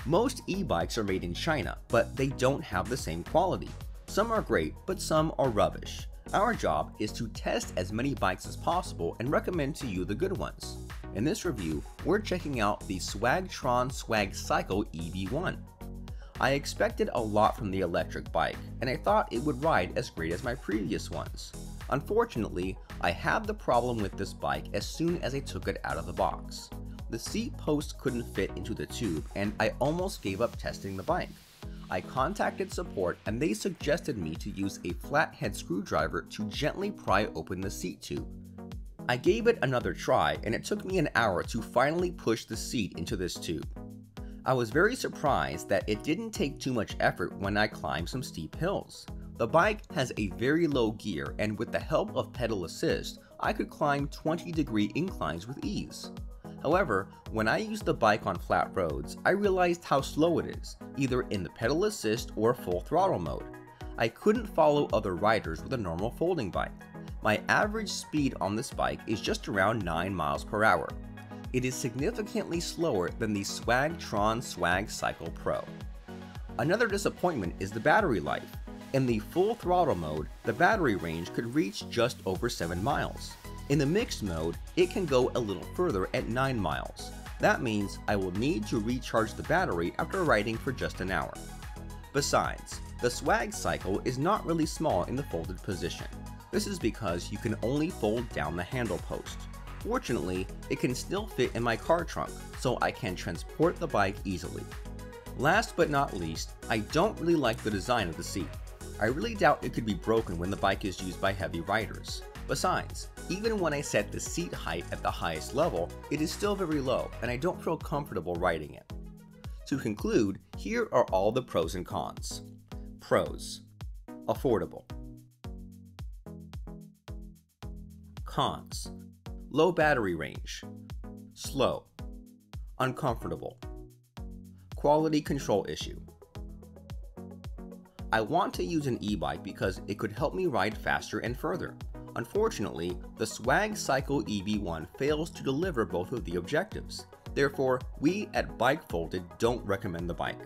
Most e-bikes are made in China, but they don't have the same quality. Some are great, but some are rubbish. Our job is to test as many bikes as possible and recommend to you the good ones. In this review, we're checking out the Swagtron SwagCycle EB-1. I expected a lot from the electric bike, and I thought it would ride as great as my previous ones. Unfortunately, I had the problem with this bike as soon as I took it out of the box. The seat post couldn't fit into the tube, and I almost gave up testing the bike. I contacted support and they suggested me to use a flathead screwdriver to gently pry open the seat tube. I gave it another try and it took me an hour to finally push the seat into this tube. I was very surprised that it didn't take too much effort when I climbed some steep hills. The bike has a very low gear and with the help of pedal assist, I could climb 20-degree inclines with ease. However, when I used the bike on flat roads, I realized how slow it is, either in the pedal assist or full throttle mode. I couldn't follow other riders with a normal folding bike. My average speed on this bike is just around 9 miles per hour. It is significantly slower than the Swagtron SwagCycle Pro. Another disappointment is the battery life. In the full throttle mode, the battery range could reach just over 7 miles. In the mixed mode, it can go a little further at 9 miles. That means I will need to recharge the battery after riding for just an hour. Besides, the SwagCycle is not really small in the folded position. This is because you can only fold down the handle post. Fortunately, it can still fit in my car trunk, so I can transport the bike easily. Last but not least, I don't really like the design of the seat. I really doubt it could be broken when the bike is used by heavy riders. Besides, even when I set the seat height at the highest level, it is still very low and I don't feel comfortable riding it. To conclude, here are all the pros and cons. Pros: affordable. Cons: low battery range, slow, uncomfortable, quality control issue. I want to use an e-bike because it could help me ride faster and further. Unfortunately, the SwagCycle EB-1 fails to deliver both of the objectives. Therefore, we at BikeFolded don't recommend the bike.